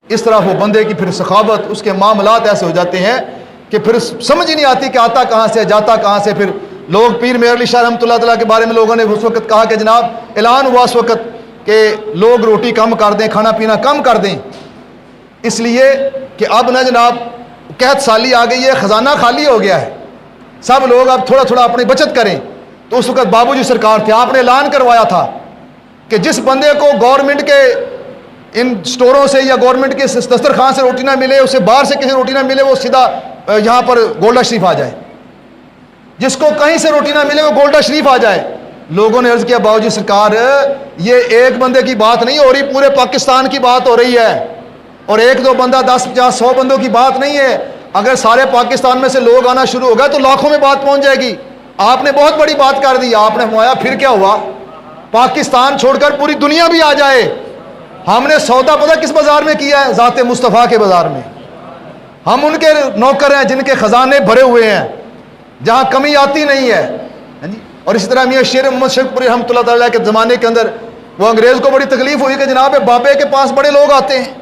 اس طرح وہ بندے کی پھر سخاوت، اس کے معاملات ایسے ہو جاتے ہیں کہ پھر سمجھ ہی نہیں آتی کہ آتا کہاں سے جاتا کہاں سے۔ پھر لوگ پیر میر علی شاہ رحمۃ اللہ تعالیٰ کے بارے میں لوگوں نے اس وقت کہا کہ جناب اعلان ہوا اس وقت کہ لوگ روٹی کم کر دیں، کھانا پینا کم کر دیں، اس لیے کہ اب نہ جناب قحط سالی آ گئی ہے، خزانہ خالی ہو گیا ہے، سب لوگ اب تھوڑا تھوڑا اپنی بچت کریں۔ تو اس وقت بابو جی سرکار تھے، آپ نے اعلان کروایا تھا کہ جس بندے کو گورنمنٹ کے ان سٹوروں سے یا گورنمنٹ کے دسترخوان سے روٹی نہ ملے، اسے باہر سے کسی روٹی نہ ملے، وہ سیدھا یہاں پر گولڈا شریف آ جائے۔ جس کو کہیں سے روٹی نہ ملے وہ گولڈا شریف آ جائے۔ لوگوں نے عرض کیا بابو جی سرکار یہ ایک بندے کی بات نہیں ہو رہی، پورے پاکستان کی بات ہو رہی ہے، اور ایک دو بندہ 10 50 100 بندوں کی بات نہیں ہے۔ اگر سارے پاکستان میں سے لوگ آنا شروع ہو گئے تو لاکھوں میں بات پہنچ جائے گی۔ آپ نے بہت بڑی بات کر دی۔ آپ نے فرمایا پھر کیا ہوا، پاکستان چھوڑ کر پوری دنیا بھی آ جائے۔ ہم نے سودا پتہ کس بازار میں کیا ہے؟ ذات مصطفیٰ کے بازار میں۔ ہم ان کے نوکر ہیں جن کے خزانے بھرے ہوئے ہیں، جہاں کمی آتی نہیں ہے۔ اور اسی طرح میاں شیر محمد شیخ پوری رحمۃ اللہ تعالیٰ کے زمانے کے اندر وہ انگریز کو بڑی تکلیف ہوئی کہ جناب بابے کے پاس بڑے لوگ آتے ہیں،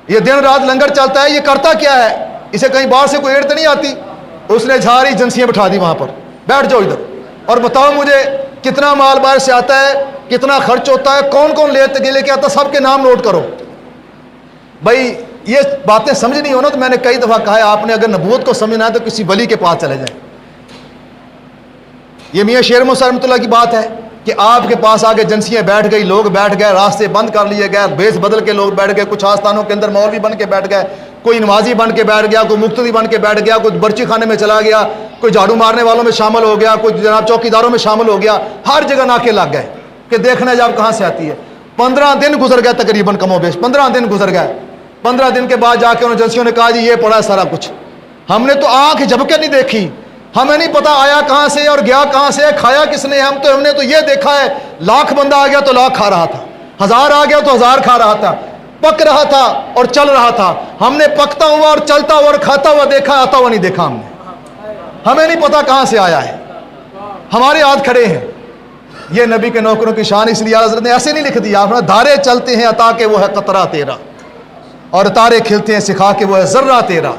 یہ دن رات لنگر چلتا ہے، یہ کرتا کیا ہے، اسے کہیں باہر سے کوئی ایڑ تو نہیں آتی۔ اس نے ساری ایجنسیاں بٹھا دی وہاں پر، بیٹھ جاؤ ادھر اور بتاؤ مجھے کتنا مال باہر سے آتا ہے، کتنا خرچ ہوتا ہے، کون کون لے کے آتا، سب کے نام نوٹ کرو۔ بھائی یہ باتیں سمجھ نہیں ہونا تو میں نے کئی دفعہ کہا ہے آپ نے اگر نبوت کو سمجھنا ہے تو کسی ولی کے پاس چلے جائیں۔ یہ میاں شیر محمد رحمۃ اللہ کی بات ہے کہ آپ کے پاس آگے ایجنسیاں بیٹھ گئی، لوگ بیٹھ گئے، راستے بند کر لیے گئے، بیس بدل کے لوگ بیٹھ گئے، کچھ آستانوں کے اندر مولوی بن کے بیٹھ گئے، کوئی نمازی بن کے بیٹھ گیا، کوئی مقتدی بن کے بیٹھ گیا، کوئی برچی خانے میں چلا گیا، کوئی جھاڑو مارنے والوں میں شامل ہو گیا، کوئی جناب چوکی داروں میں شامل ہو گیا، ہر جگہ ناکے لگ گئے کہ دیکھنا جب کہاں سے آتی ہے۔ 15 دن گزر گئے تقریباً، کم و بیش 15 دن گزر گئے۔ 15 دن کے بعد جا کے ان ایجنسیوں نے کہا جی یہ پڑا ہے سارا کچھ۔ ہم نے تو آنکھ جھپکے نہیں دیکھی، ہمیں نہیں پتا آیا کہاں سے اور گیا کہاں سے، کھایا کس نے۔ ہم نے تو یہ دیکھا ہے 1,00,000 بندہ آ گیا تو 1,00,000 کھا رہا تھا، 1000 آ گیا تو 1000 کھا رہا تھا، پک رہا تھا اور چل رہا تھا۔ ہم نے پکتا ہوا اور چلتا ہوا اور کھاتا ہوا دیکھا، آتا ہوا نہیں دیکھا ہم نے۔ ہمیں نہیں پتا کہاں سے آیا ہے، ہمارے ہاتھ کھڑے ہیں۔ یہ نبی کے نوکروں کی شان، اس لیے حضرت نے ایسے نہیں لکھ دیا، آپ نے دھارے چلتے ہیں عطا کہ وہ ہے قطرہ تیرا، اور تارے کھلتے ہیں سکھا کہ وہ ہے ذرہ تیرا۔